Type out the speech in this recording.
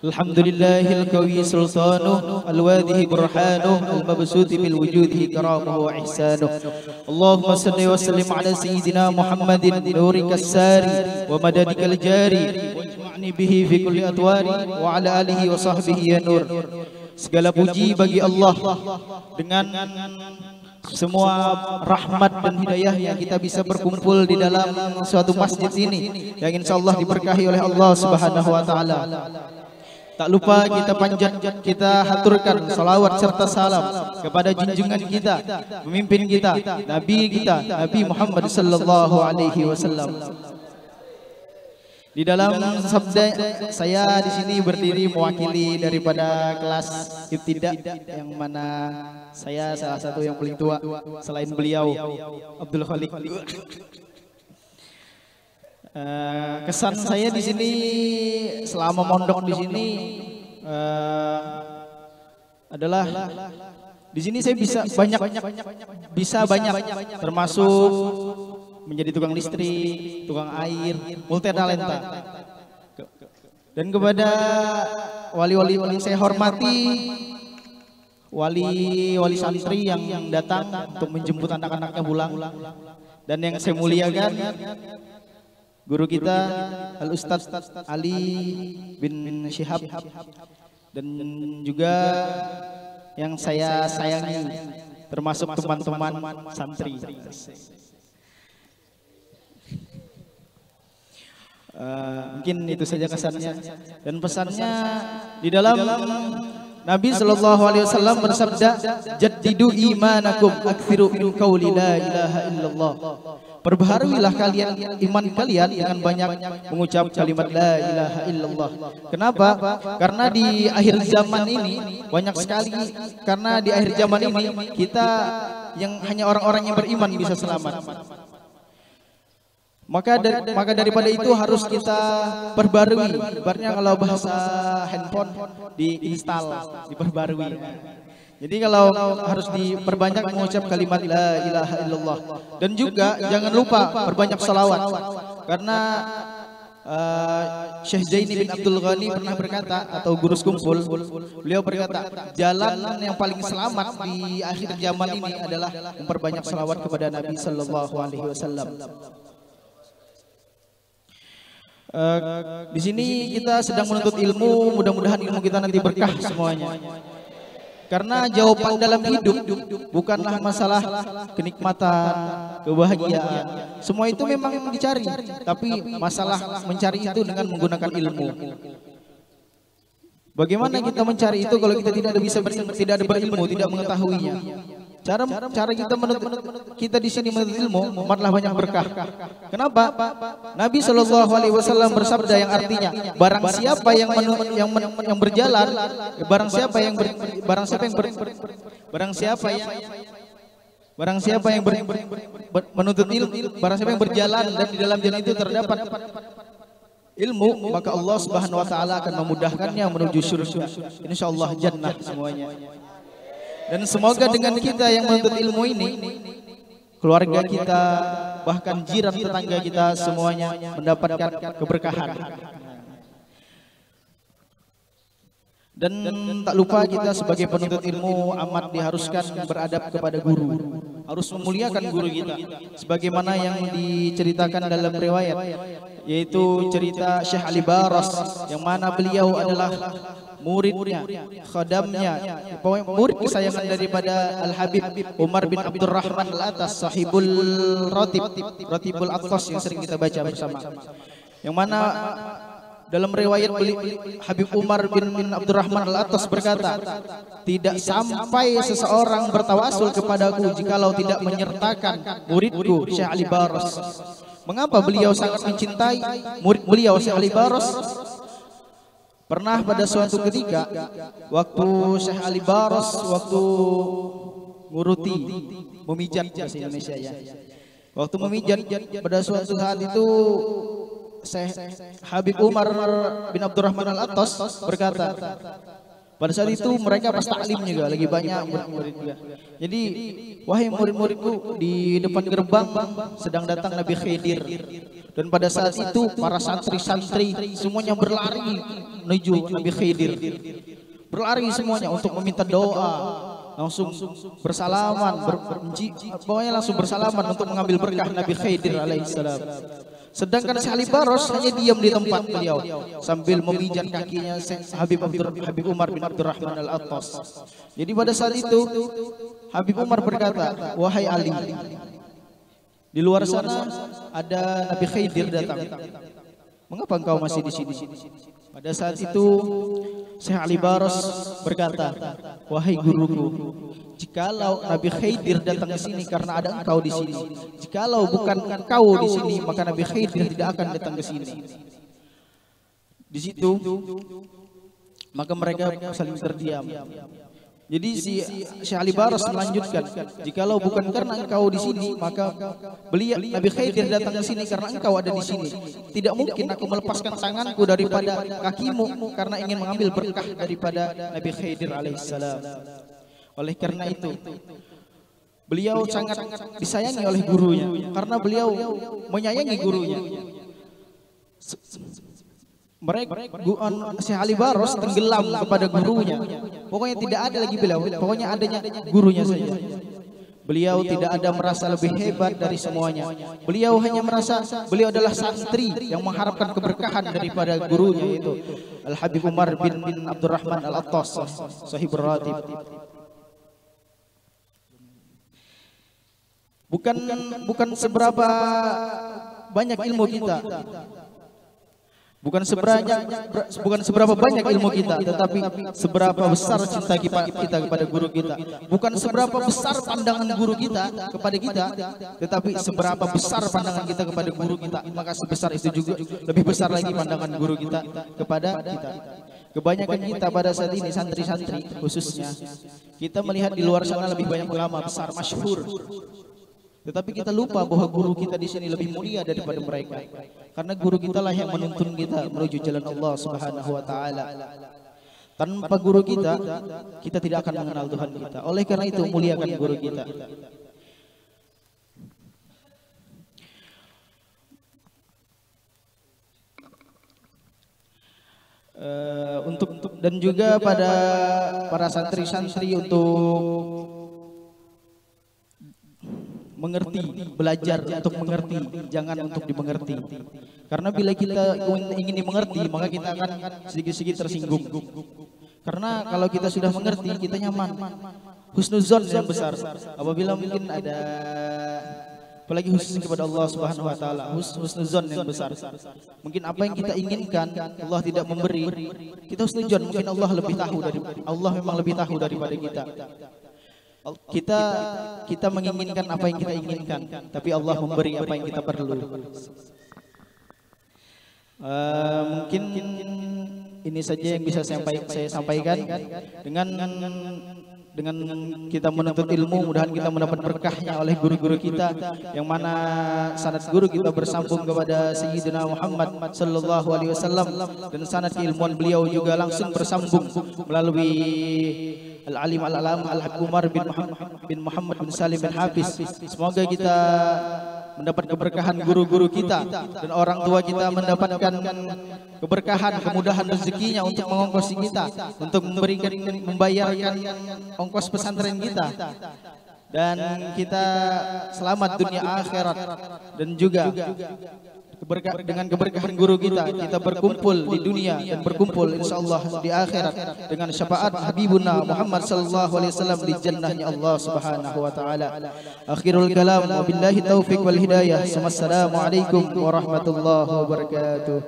Alhamdulillahil qawi sultanuh al-wadhi burhanuh al-mabsuti bil wujudi karamuhu wa ihsanuh. Allahumma salli wa sallim ala sayyidina Muhammadin nurika sari wa madadikal jari wajma'ni bihi fi kulli atwari wa ala alihi wa sahbihi ya nur. Segala puji bagi Allah, dengan semua rahmat dan hidayah yang kita bisa berkumpul di dalam suatu masjid ini yang insyaallah diberkahi oleh Allah Subhanahu wa taala. Tak lupa kita kita haturkan salawat serta salam kepada junjungan kita, pemimpin kita, Nabi Muhammad sallallahu alaihi wasallam. Di dalam sabda saya di sini berdiri mewakili daripada kelas ibtida, yang mana saya salah satu yang paling tua selain beliau Abdul Khaliq. Kesan saya di sini selama mondok di sini adalah di sini saya bisa banyak termasuk menjadi tukang listrik, tukang air, multi talenta. Dan kepada wali-wali yang saya hormati, wali santri yang datang untuk menjemput anak-anaknya pulang, dan yang saya muliakan guru kita Al-Ustadz Ali bin Syihab, dan juga yang saya sayangi termasuk teman-teman santri. Mungkin itu saja kesannya dan pesannya. Di dalam Nabi Shallallahu Alaihi Wasallam bersabda, "Jaddidu imanakum, aktsiru min qauli la ilaha illallah." Perbaharuilah kalian iman kalian dengan banyak mengucap kalimat la ilaha illallah. Kenapa? Karena di akhir zaman ini banyak sekali, karena di akhir zaman ini kita yang hanya orang-orang yang beriman bisa selamat. Maka daripada itu harus kita perbarui. Ibaratnya kalau bahasa handphone diinstal, diperbarui. Jadi kalau harus diperbanyak mengucap kalimat la ilaha illallah. Dan juga jangan lupa perbanyak salawat. Karena Syekh Zaini bin Abdul Ghani pernah berkata, atau guru kumpul, beliau berkata, jalan yang paling selamat di akhir zaman ini adalah memperbanyak salawat kepada Nabi Sallallahu Alaihi Wasallam. Di sini kita sedang menuntut ilmu, mudah-mudahan ilmu kita nanti berkah semuanya. Karena jawaban dalam hidup bukanlah masalah kenikmatan, kebahagiaan. Semua itu memang dicari, tapi masalah mencari itu dengan menggunakan ilmu. Bagaimana kita mencari itu kalau kita tidak ada berilmu, tidak mengetahuinya? Cara kita di sini menuntut ilmu, umatlah banyak berkah. Kenapa? Nabi Shallallahu Alaihi Wasallam bersabda yang artinya, barang siapa yang berjalan, barang siapa yang menuntut ilmu, barang siapa yang berjalan dan di dalam jalan itu terdapat ilmu, maka Allah Subhanahu Wa Taala akan memudahkannya menuju surga. Insyaallah jannah semuanya. Dan semoga dengan kita yang menuntut ilmu ini, keluarga kita, bahkan jiran tetangga kita semuanya mendapatkan keberkahan. Dan tak lupa kita sebagai penuntut ilmu amat diharuskan beradab kepada guru, harus memuliakan guru kita, sebagaimana yang diceritakan dalam riwayat, yaitu cerita Syekh Ali Baras, yang mana beliau adalah muridnya, khadamnya, murid kesayangan daripada Al-Habib Umar bin Abdurrahman Al-Atas, sahibul Ratibul Aqtas yang sering kita baca bersama. Yang mana dalam riwayat Habib Umar bin Abdurrahman Al-Atas berkata, tidak sampai seseorang bertawasul kepadaku jikalau tidak menyertakan muridku Syekh Ali Baras. Mengapa beliau sangat mencintai murid beliau Syekh Ali Baras? Pernah pada suatu ketika, waktu Syekh Ali Baras nguruti, memijat bahasa Indonesia ya. Waktu memijat, pada suatu saat itu Syekh Habib Umar bin Abdurrahman Al-Atas berkata, Pada saat itu mereka pas taklim juga lagi banyak murid-murid juga. Jadi wahai murid-muridku, di depan gerbang sedang datang Nabi Khidir. Dan pada saat itu para santri-santri semuanya berlari menuju Nabi Khidir. Berlari semuanya untuk meminta doa, langsung bersalaman, pokoknya langsung bersalaman untuk mengambil berkah Nabi Khidir alaihissalam. Sedangkan Syekh Ali Baros hanya diam di tempat beliau sambil memijat kakinya Habib Umar bin Abdurrahman Al-Attas. Jadi pada saat itu Habib Umar berkata, wahai Ali, di luar sana ada Nabi Khidir datang. Mengapa engkau masih di sini? Pada saat itu Syekh Ali Baros berkata, wahai guruku, jikalau Nabi Khidir datang ke sini karena ada engkau di sini, jikalau bukan engkau di sini, maka Nabi Khidir tidak akan datang ke sini. Di situ maka mereka saling terdiam. Jadi si Syekh Ali Baros melanjutkan, jikalau bukan karena engkau di sini, maka Nabi Khidir datang ke sini karena engkau ada di sini. Tidak mungkin aku melepaskan tanganku daripada kakimu karena ingin mengambil berkah daripada Nabi Khidir alaihissalam. Oleh karena itu beliau sangat disayangi oleh gurunya karena beliau menyayangi gurunya. Syekh Ali Baros tenggelam kepada gurunya. Pokoknya tidak ada lagi beliau, pokoknya adanya gurunya saja. Beliau tidak ada merasa lebih hebat dari semuanya. Beliau hanya merasa beliau adalah santri yang mengharapkan keberkahan daripada gurunya, yaitu Al Habib Umar bin Abdurrahman Al-Attas Sahibur Ratib. Bukan seberapa banyak ilmu kita, bukan seberapa banyak ilmu kita, tetapi seberapa besar cinta kita kepada guru kita. Bukan seberapa besar pandangan guru kita kepada kita, tetapi seberapa besar pandangan kita kepada guru kita, maka sebesar itu juga lebih besar lagi pandangan guru kita kepada kita. Kebanyakan kita pada saat ini, santri-santri khususnya, kita melihat di luar sana lebih banyak ulama besar masyhur, tetapi kita lupa bahwa guru kita di sini lebih mulia daripada mereka. Karena guru kita lah yang menuntun kita menuju jalan Allah Subhanahu wa taala. Tanpa guru kita tidak akan mengenal Tuhan kita. Oleh karena itu muliakan guru kita. Dan juga pada para santri-santri untuk mengerti, belajar untuk mengerti, jangan untuk dimengerti. Karena bila kita ingin dimengerti, maka kita akan sedikit-sedikit tersinggung. Karena kalau kita sudah mengerti, kita nyaman. Husnuzon yang besar. Apabila mungkin ada, apalagi khusus kepada Allah Subhanahu wa taala, husnuzon yang besar. Mungkin apa yang kita inginkan Allah tidak memberi, kita husnuzon, mungkin Allah lebih tahu Allah memang lebih tahu daripada kita. Kita menginginkan apa yang kita inginkan, tapi Allah memberi apa yang kita perlu. Mungkin ini saja yang bisa saya sampaikan. Dengan kita menuntut ilmu, mudah-mudahan kita mendapat berkahnya oleh guru-guru kita, yang mana sanad guru kita bersambung kepada Sayyidina Muhammad sallallahu alaihi wasallam, dan sanad keilmuan beliau juga langsung bersambung melalui Al-Alim Al-Alam Al-Habib Umar bin Muhammad bin Salim bin Hafiz. Semoga kita mendapat keberkahan guru-guru kita dan orang tua kita mendapatkan keberkahan, kemudahan rezekinya untuk mengongkosi kita, untuk membayarkan ongkos pesantren kita, dan kita selamat dunia akhirat. Dan juga dengan keberkahan guru kita berkumpul di dunia dan berkumpul insyaallah di akhirat dengan syafaat Habibuna Muhammad sallallahu alaihi wasallam di jannahnya Allah Subhanahu wa taala. Akhirul kalam, wabillahi taufik wal hidayah. Wassalamualaikum warahmatullahi wabarakatuh.